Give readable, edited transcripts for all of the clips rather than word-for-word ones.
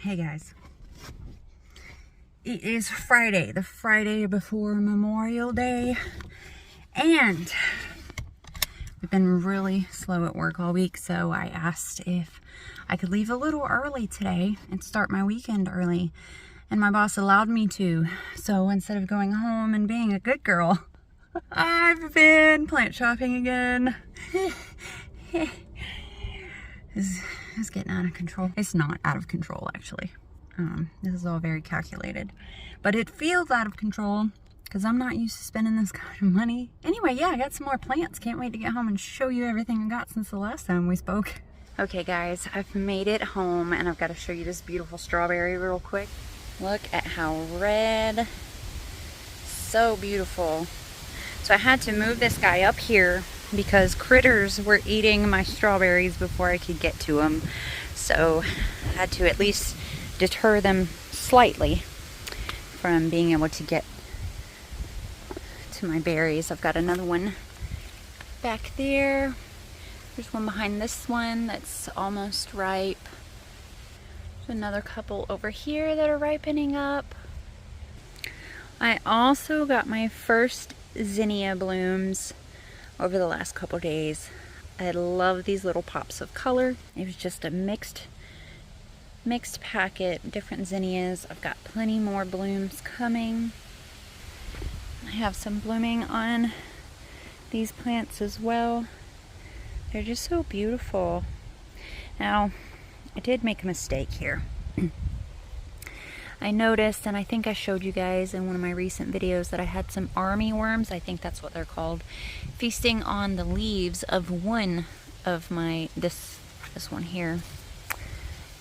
Hey guys, it is Friday, the Friday before Memorial Day, and we've been really slow at work all week, so I asked if I could leave a little early today and start my weekend early, and my boss allowed me to. So instead of going home and being a good girl, I've been plant shopping again. It's getting out of control. It's not out of control, actually. This is all very calculated, but it feels out of control because I'm not used to spending this kind of money. Anyway, yeah, I got some more plants. Can't wait to get home and show you everything I got since the last time we spoke. Okay guys, I've made it home and I've got to show you this beautiful strawberry real quick. Look at how red, so beautiful. So I had to move this guy up here because critters were eating my strawberries before I could get to them. So I had to at least deter them slightly from being able to get to my berries. I've got another one back there. There's one behind this one that's almost ripe. There's another couple over here that are ripening up. I also got my first zinnia blooms over the last couple days. I love these little pops of color. It was just a mixed packet, different zinnias. I've got plenty more blooms coming. I have some blooming on these plants as well. They're just so beautiful. Now, I did make a mistake here. I noticed, and I think I showed you guys in one of my recent videos, that I had some army worms, I think that's what they're called, feasting on the leaves of one of my, this one here.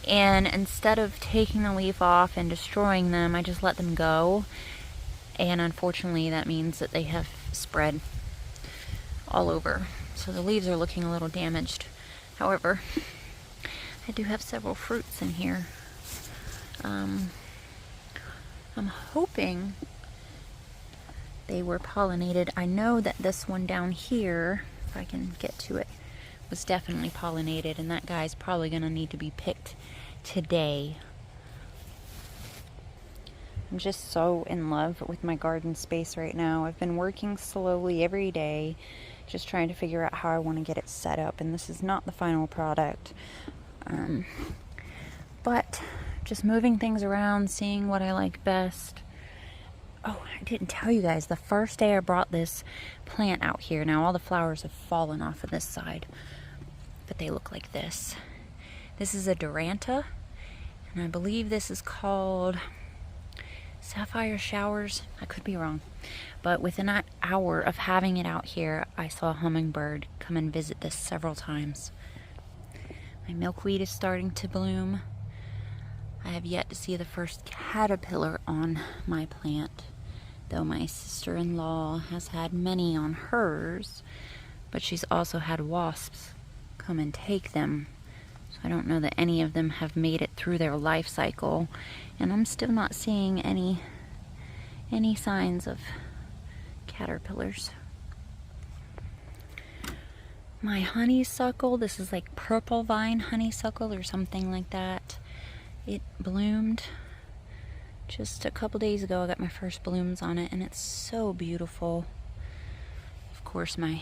And instead of taking the leaf off and destroying them, I just let them go. And unfortunately, that means that they have spread all over. So the leaves are looking a little damaged. However, I do have several fruits in here. I'm hoping they were pollinated. I know that this one down here, if I can get to it, was definitely pollinated, and that guy's probably gonna need to be picked today. I'm just so in love with my garden space right now. I've been working slowly every day, just trying to figure out how I want to get it set up, and this is not the final product. But just moving things around, seeing what I like best. Oh, I didn't tell you guys, the first day I brought this plant out here, now all the flowers have fallen off of this side, but they look like this. This is a Duranta, and I believe this is called Sapphire Showers. I could be wrong, but within an hour of having it out here, I saw a hummingbird come and visit this several times. My milkweed is starting to bloom. I have yet to see the first caterpillar on my plant, though my sister-in-law has had many on hers, but she's also had wasps come and take them. So I don't know that any of them have made it through their life cycle, and I'm still not seeing any signs of caterpillars. My honeysuckle, this is like purple vine honeysuckle or something like that. It bloomed just a couple days ago. I got my first blooms on it, and it's so beautiful. Of course, my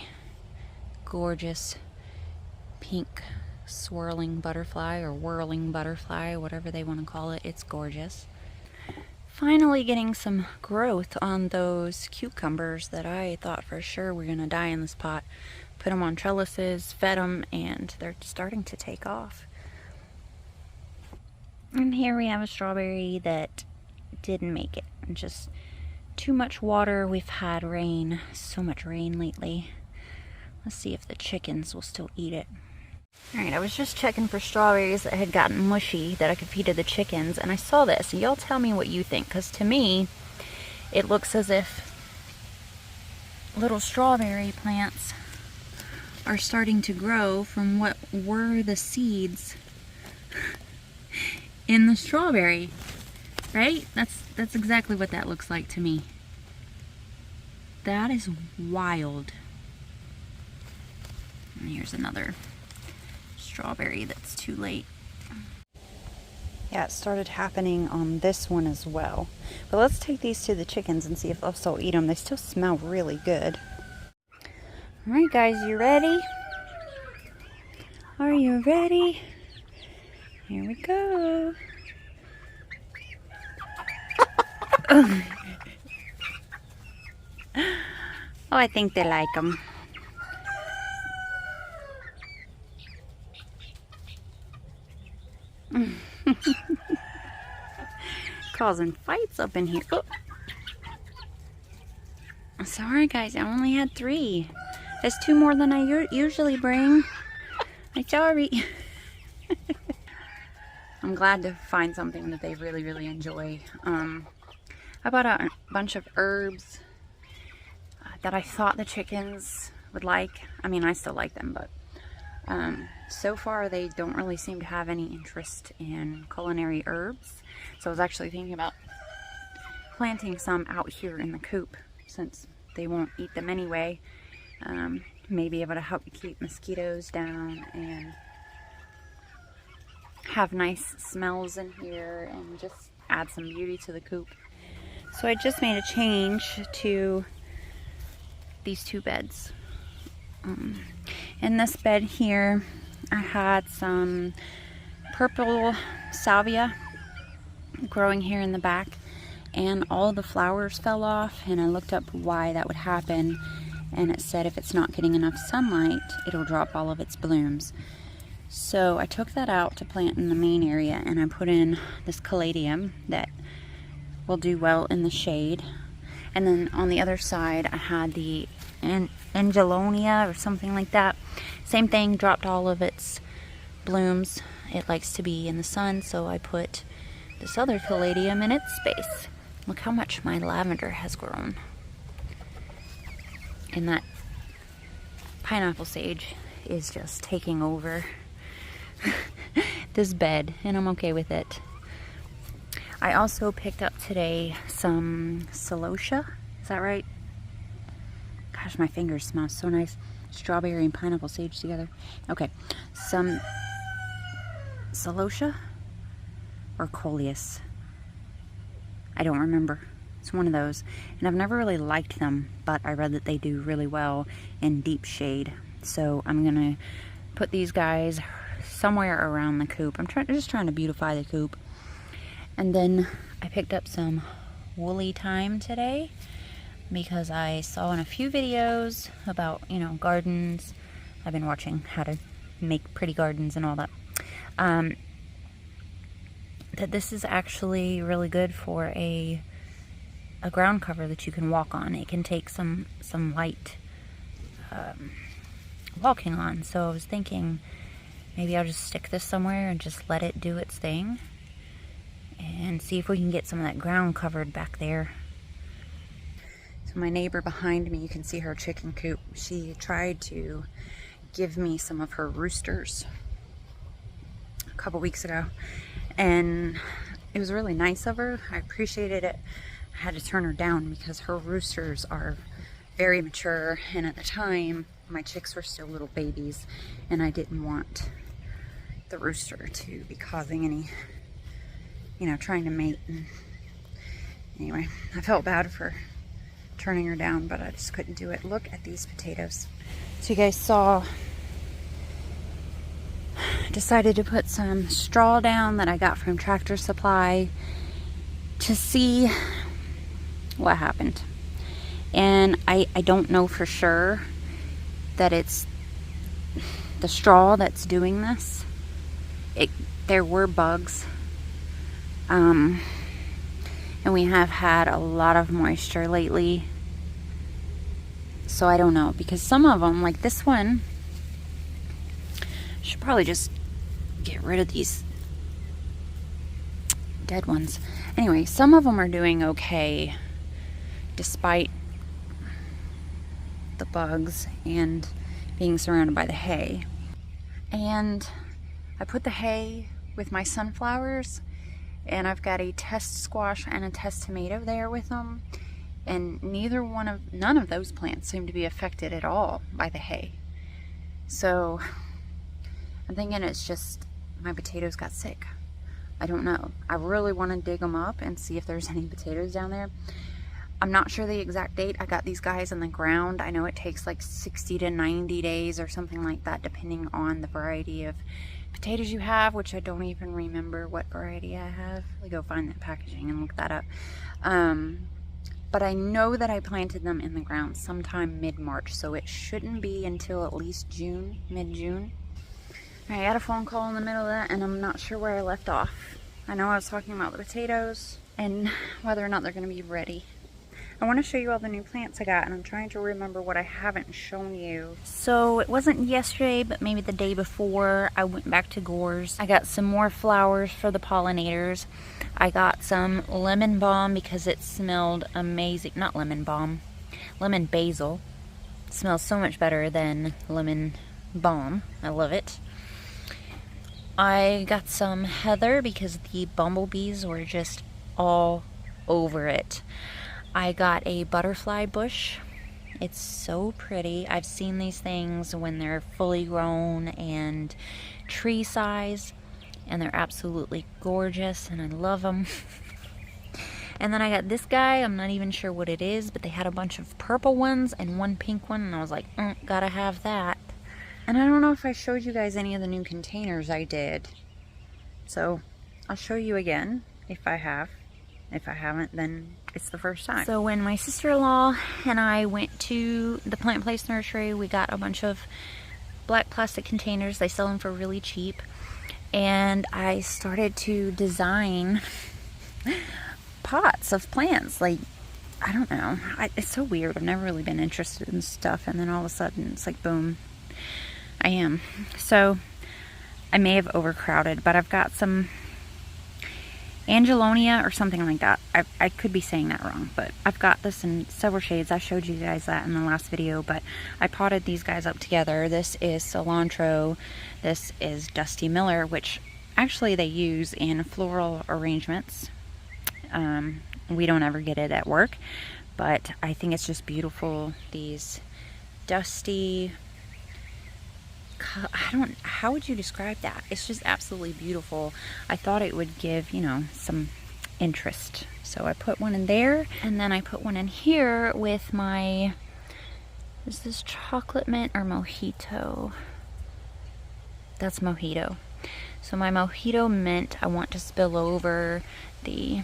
gorgeous pink swirling butterfly, or whirling butterfly, whatever they want to call it. It's gorgeous. Finally getting some growth on those cucumbers that I thought for sure were going to die in this pot. Put them on trellises, fed them, and they're starting to take off. And here we have a strawberry that didn't make it. Just too much water. We've had rain, so much rain lately. Let's see if the chickens will still eat it. Alright, I was just checking for strawberries that had gotten mushy that I could feed to the chickens, and I saw this. Y'all tell me what you think, because to me, it looks as if little strawberry plants are starting to grow from what were the seeds in the strawberry, right? That's exactly what that looks like to me. That is wild. And here's another strawberry that's too late. Yeah, it started happening on this one as well. But let's take these to the chickens and see if they'll still eat them. They still smell really good. Alright guys, you ready? Are you ready? Here we go. Oh, I think they like them. Causing fights up in here. Oh. Sorry guys, I only had 3. That's 2 more than I usually bring. I'm sorry. I'm glad to find something that they really, really enjoy. I bought a bunch of herbs that I thought the chickens would like. I mean, I still like them, but so far they don't really seem to have any interest in culinary herbs. So I was actually thinking about planting some out here in the coop since they won't eat them anyway. May be able to help keep mosquitoes down and have nice smells in here and just add some beauty to the coop. So I just made a change to these 2 beds. In this bed here, I had some purple salvia growing here in the back, and all the flowers fell off, and I looked up why that would happen, and it said if it's not getting enough sunlight, it'll drop all of its blooms. So I took that out to plant in the main area, and I put in this caladium that will do well in the shade. And then on the other side, I had the Angelonia or something like that. Same thing, dropped all of its blooms. It likes to be in the sun, so I put this other caladium in its space. Look how much my lavender has grown. And that pineapple sage is just taking over this bed, and I'm okay with it. I also picked up today some celosia. Is that right? Gosh, my fingers smell so nice. Strawberry and pineapple sage together. Okay, some celosia or coleus. I don't remember. It's one of those. And I've never really liked them, but I read that they do really well in deep shade. So I'm gonna put these guys somewhere around the coop. I'm just trying to beautify the coop. And then I picked up some woolly thyme today because I saw in a few videos about, you know, gardens. I've been watching how to make pretty gardens and all that. That this is actually really good for a ground cover that you can walk on. It can take some light walking on. So I was thinking maybe I'll just stick this somewhere and just let it do its thing and see if we can get some of that ground covered back there. So my neighbor behind me, you can see her chicken coop. She tried to give me some of her roosters a couple weeks ago, and it was really nice of her. I appreciated it. I had to turn her down because her roosters are very mature, and at the time my chicks were still little babies, and I didn't want the rooster to be causing any, you know, trying to mate. And anyway, I felt bad for turning her down, but I just couldn't do it. Look at these potatoes. So you guys saw, I decided to put some straw down that I got from Tractor Supply to see what happened. And I don't know for sure that it's the straw that's doing this. There were bugs. And we have had a lot of moisture lately. So I don't know, because some of them, like this one, should probably just get rid of these dead ones. Anyway, some of them are doing okay despite the bugs and being surrounded by the hay. And I put the hay with my sunflowers, and I've got a test squash and a test tomato there with them, and none of those plants seem to be affected at all by the hay. So I'm thinking it's just my potatoes got sick. I don't know. I really want to dig them up and see if there's any potatoes down there. I'm not sure the exact date. I got these guys in the ground. I know it takes like 60 to 90 days or something like that, depending on the variety of potatoes you have, which I don't even remember what variety I have. I'll go find that packaging and look that up. But I know that I planted them in the ground sometime mid-March, so it shouldn't be until at least June, mid-June. I got a phone call in the middle of that, and I'm not sure where I left off. I know I was talking about the potatoes and whether or not they're going to be ready. I want to show you all the new plants I got, and I'm trying to remember what I haven't shown you. So it wasn't yesterday, but maybe the day before, I went back to Gore's. I got some more flowers for the pollinators. I got some lemon balm because it smelled amazing. Not lemon balm, lemon basil. It smells so much better than lemon balm. I love it. I got some heather because the bumblebees were just all over it. I got a butterfly bush. It's so pretty. I've seen these things when they're fully grown and tree size, and they're absolutely gorgeous, and I love them. And then I got this guy. I'm not even sure what it is, but they had a bunch of purple ones and one pink one, and I was like, gotta have that. And I don't know if I showed you guys any of the new containers I did. So I'll show you again if I have. If I haven't, then it's the first time. So when my sister-in-law and I went to the Plant Place Nursery, we got a bunch of black plastic containers. They sell them for really cheap. And I started to design pots of plants. Like, I don't know. It's so weird. I've never really been interested in stuff. And then all of a sudden, it's like, boom, I am. So I may have overcrowded, but I've got some Angelonia or something like that. I could be saying that wrong, but I've got this in several shades. I showed you guys that in the last video, but I potted these guys up together. This is cilantro. This is Dusty Miller, which actually they use in floral arrangements. We don't ever get it at work, but I think it's just beautiful. These dusty, how would you describe that? It's just absolutely beautiful. I thought it would give, you know, some interest. So I put one in there, and then I put one in here with my, is this chocolate mint or mojito? That's mojito. So my mojito mint, I want to spill over the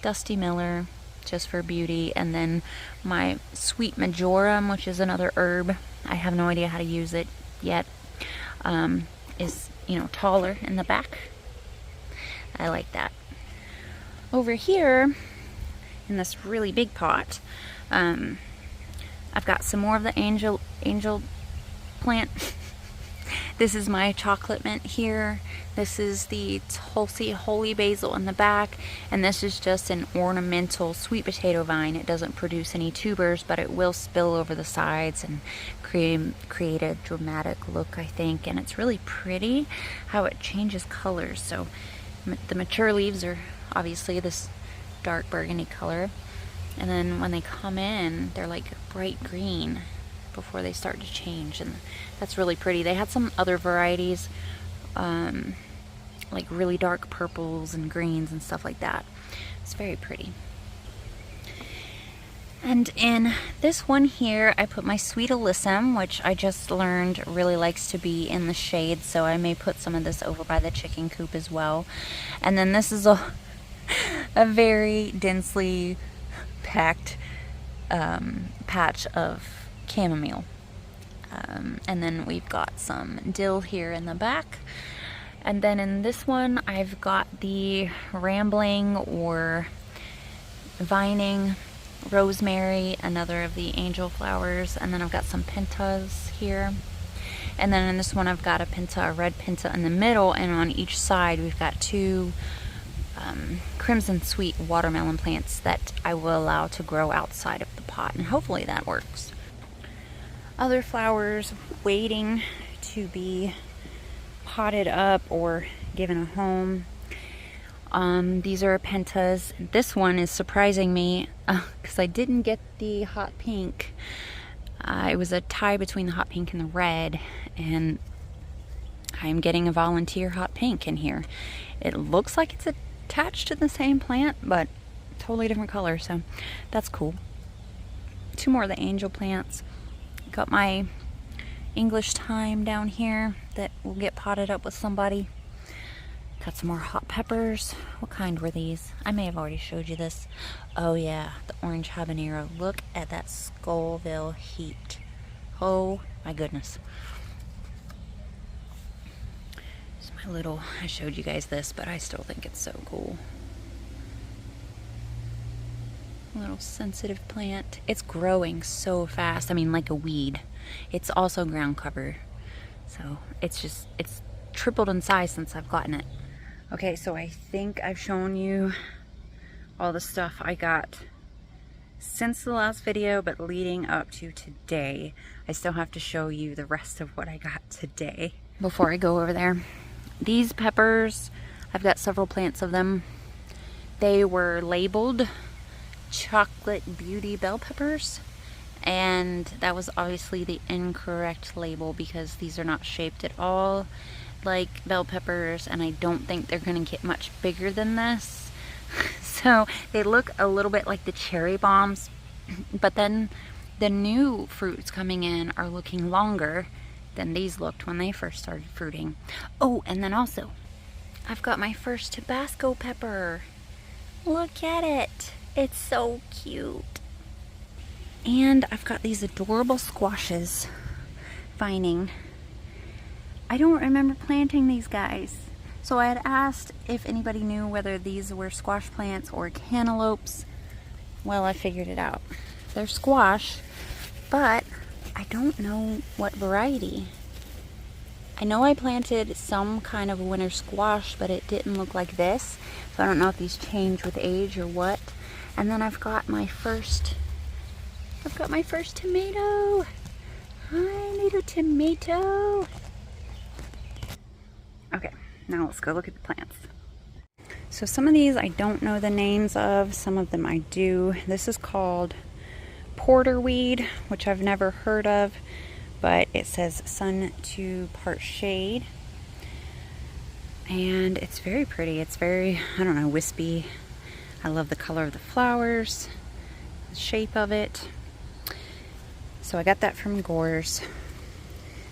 Dusty Miller just for beauty, and then my sweet majoram, which is another herb. I have no idea how to use it yet. Is, you know, taller in the back. I like that. Over here in this really big pot, I've got some more of the angel plant. This is my chocolate mint here. This is the Tulsi holy basil in the back, and this is just an ornamental sweet potato vine. It doesn't produce any tubers, but it will spill over the sides and create a dramatic look, I think. And it's really pretty how it changes colors. So the mature leaves are obviously this dark burgundy color, and then when they come in, they're like bright green before they start to change, and that's really pretty. They had some other varieties, like really dark purples and greens and stuff like that. It's very pretty. And in this one here, I put my Sweet Alyssum, which I just learned really likes to be in the shade, so I may put some of this over by the chicken coop as well. And then this is a very densely packed patch of chamomile. And then we've got some dill here in the back. And then in this one, I've got the rambling or vining rosemary, another of the angel flowers, and then I've got some pentas here. And then in this one, I've got a red penta in the middle, and on each side, we've got two crimson sweet watermelon plants that I will allow to grow outside of the pot, and hopefully that works. Other flowers waiting to be potted up or given a home. These are pentas. This one is surprising me because I didn't get the hot pink. It was a tie between the hot pink and the red, and I'm getting a volunteer hot pink in here. It looks like it's attached to the same plant, but totally different color, so that's cool. 2 more of the angel plants. Got my English thyme down here that will get potted up with somebody. Got some more hot peppers. What kind were these? I may have already showed you this. Oh yeah, the orange habanero. Look at that Scoville heat. Oh my goodness. It's my little, I showed you guys this, but I still think it's so cool. Little sensitive plant. It's growing so fast. I mean, like a weed. It's also ground cover. So it's tripled in size since I've gotten it. Okay, so I think I've shown you all the stuff I got since the last video, but leading up to today. I still have to show you the rest of what I got today. Before I go over there, these peppers, I've got several plants of them. They were labeled Chocolate Beauty bell peppers, and that was obviously the incorrect label because these are not shaped at all like bell peppers, and I don't think they're gonna get much bigger than this. So they look a little bit like the cherry bombs, but then the new fruits coming in are looking longer than these looked when they first started fruiting. Oh, and then also I've got my first Tabasco pepper. Look at it. It's so cute. And I've got these adorable squashes vining. I don't remember planting these guys. So I had asked if anybody knew whether these were squash plants or cantaloupes. Well, I figured it out. They're squash, but I don't know what variety. I know I planted some kind of winter squash, but it didn't look like this. So I don't know if these change with age or what. And then I've got my first tomato. Hi, little tomato. Okay, now let's go look at the plants. So some of these I don't know the names of, some of them I do. This is called porterweed, which I've never heard of, but it says sun to part shade. And it's very pretty. It's very, I don't know, wispy. I love the color of the flowers, the shape of it. So I got that from Gores.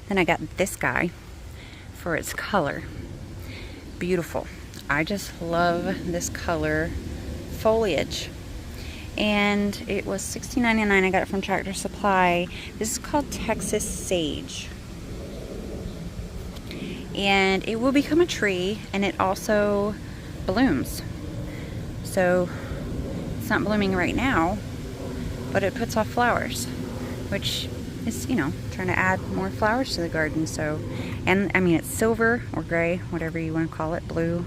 Then I got this guy for its color. Beautiful. I just love this color foliage. And it was $16.99. I got it from Tractor Supply. This is called Texas Sage. And it will become a tree, and it also blooms. So it's not blooming right now, but it puts off flowers, which is, you know, trying to add more flowers to the garden. So, and I mean, it's silver or gray, whatever you want to call it, blue,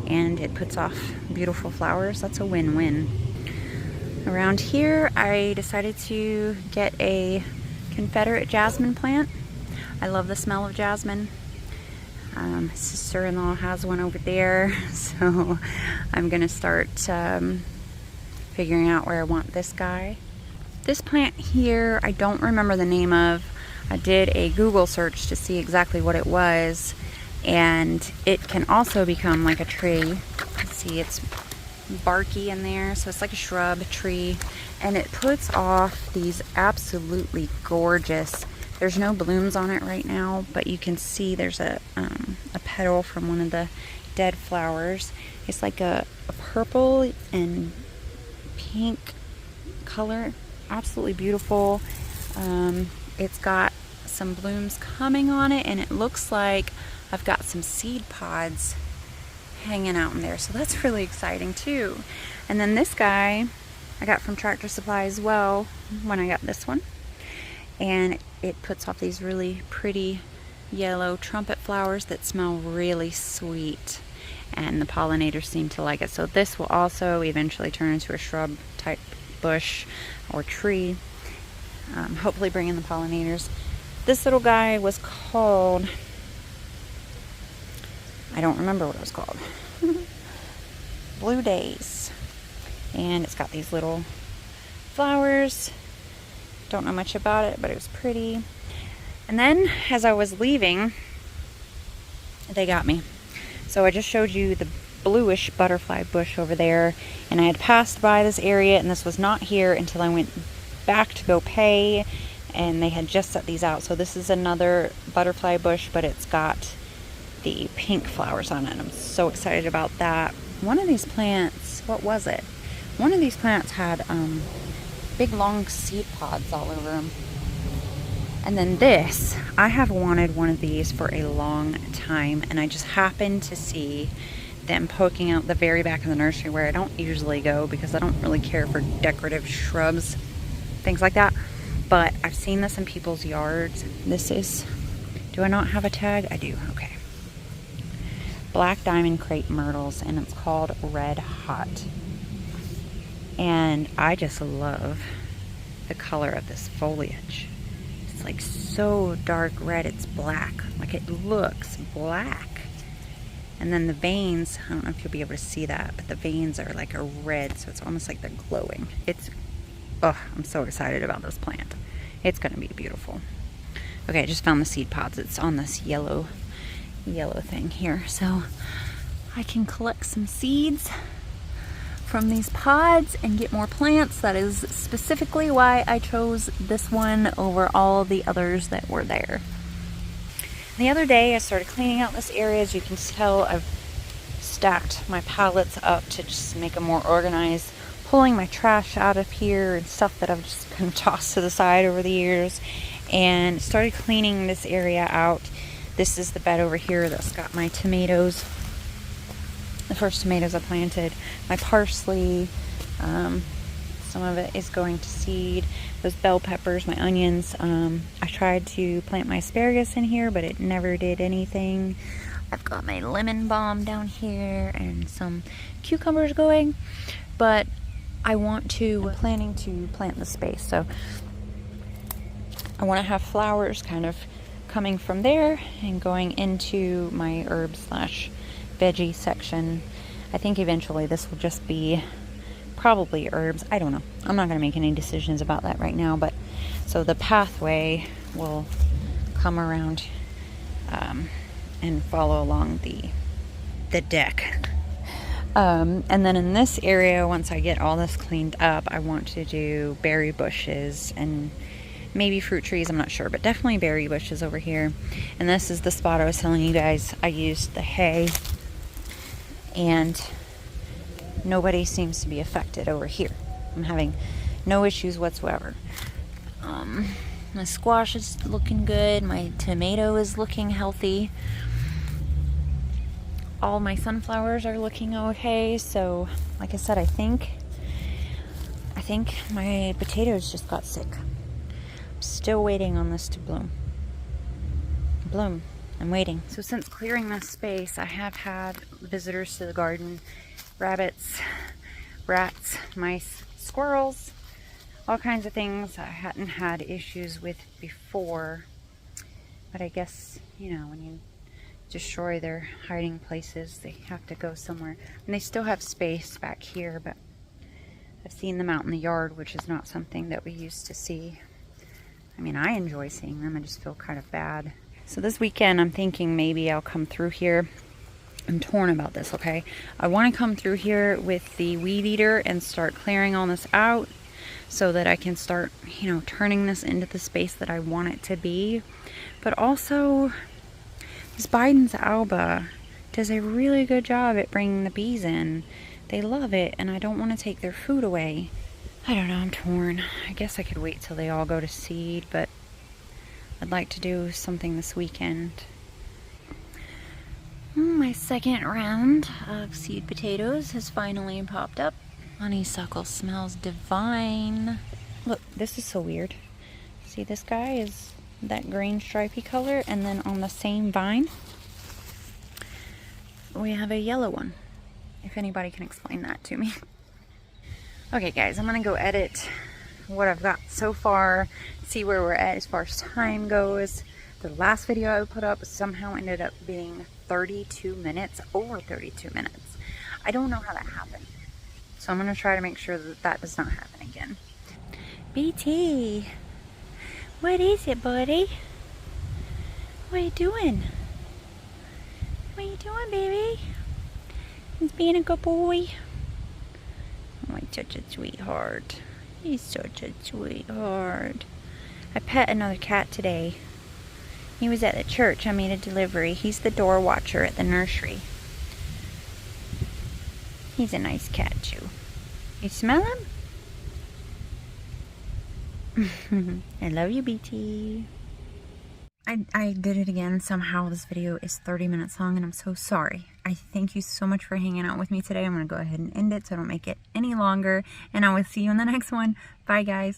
and it puts off beautiful flowers. That's a win-win. Around here, I decided to get a Confederate jasmine plant. I love the smell of jasmine. My sister-in-law has one over there, so I'm gonna start figuring out where I want this guy. This plant here, I don't remember the name of. I did a Google search to see exactly what it was, and it can also become like a tree. See, it's barky in there, so it's like a shrub tree, and it puts off these absolutely gorgeous, there's no blooms on it right now, but you can see there's a petal from one of the dead flowers. It's like a purple and pink color, absolutely beautiful. It's got some blooms coming on it, and it looks like I've got some seed pods hanging out in there, so that's really exciting too. And then this guy I got from Tractor Supply as well when I got this one, and it puts off these really pretty yellow trumpet flowers that smell really sweet, and the pollinators seem to like it. So this will also eventually turn into a shrub type bush or tree, hopefully bring in the pollinators. This little guy was called, I don't remember what it was called, Blue Days, and it's got these little flowers. Don't know much about it, but it was pretty. And then as I was leaving, they got me. So I just showed you the bluish butterfly bush over there, and I had passed by this area, and this was not here until I went back to go pay, and they had just set these out. So this is another butterfly bush, but it's got the pink flowers on it. I'm so excited about that. One of these plants, what was it? One of these plants had big long seed pods all over them. And then this, I have wanted one of these for a long time, and I just happened to see them poking out the very back of the nursery where I don't usually go because I don't really care for decorative shrubs, things like that. But I've seen this in people's yards. This is, do I not have a tag? I do, okay. Black diamond crepe myrtles, and it's called Red Hot. And I just love the color of this foliage. It's like so dark red, it's black. Like it looks black. And then the veins, I don't know if you'll be able to see that, but the veins are like a red, so it's almost like they're glowing. It's, oh, I'm so excited about this plant. It's gonna be beautiful. Okay, I just found the seed pods. It's on this yellow thing here. So I can collect some seeds from these pods and get more plants. That is specifically why I chose this one over all the others that were there. The other day I started cleaning out this area. As you can tell, I've stacked my pallets up to just make them more organized, pulling my trash out of here and stuff that I've just kind of tossed to the side over the years, and started cleaning this area out. This is the bed over here that's got my tomatoes, the first tomatoes I planted, my parsley, some of it is going to seed, those bell peppers, my onions. I tried to plant my asparagus in here, but it never did anything. I've got my lemon balm down here and some cucumbers going, but I'm planning to plant the space. So I want to have flowers kind of coming from there and going into my herb / veggie section. I think eventually this will just be probably herbs. I don't know. I'm not going to make any decisions about that right now, but so the pathway will come around and follow along the deck. And then in this area, once I get all this cleaned up, I want to do berry bushes and maybe fruit trees, I'm not sure, but definitely berry bushes over here. And this is the spot I was telling you guys I used the hay, and nobody seems to be affected over here. I'm having no issues whatsoever. My squash is looking good, my tomato is looking healthy, all my sunflowers are looking okay. So like I said, I think my potatoes just got sick. Still waiting on this to bloom. I'm waiting. So since clearing this space, I have had visitors to the garden. Rabbits, rats, mice, squirrels, all kinds of things I hadn't had issues with before. But I guess, you know, when you destroy their hiding places, they have to go somewhere. And they still have space back here, but I've seen them out in the yard, which is not something that we used to see. I mean, I enjoy seeing them. I just feel kind of bad. So this weekend, I'm thinking maybe I'll come through here. I'm torn about this, okay? I want to come through here with the weed eater and start clearing all this out so that I can start, you know, turning this into the space that I want it to be. But also, this Biden's Alba does a really good job at bringing the bees in. They love it, and I don't want to take their food away. I don't know, I'm torn. I guess I could wait till they all go to seed, but I'd like to do something this weekend. My second round of seed potatoes has finally popped up. Honeysuckle smells divine. Look, this is so weird. See, this guy is that green stripy color, and then on the same vine, we have a yellow one. If anybody can explain that to me. Okay guys, I'm gonna go edit what I've got so far, see where we're at as far as time goes. The last video I put up somehow ended up being 32 minutes, over 32 minutes. I don't know how that happened. So I'm gonna try to make sure that that does not happen again. BT, what is it, buddy? What are you doing? What are you doing, baby? He's being a good boy. Oh, he's such a sweetheart. He's such a sweetheart. I pet another cat today. He was at the church. I made a delivery. He's the door watcher at the nursery. He's a nice cat too. You smell him? I love you, BT. I did it again. Somehow this video is 30 minutes long and I'm so sorry. I thank you so much for hanging out with me today. I'm going to go ahead and end it so I don't make it any longer. And I will see you in the next one. Bye, guys.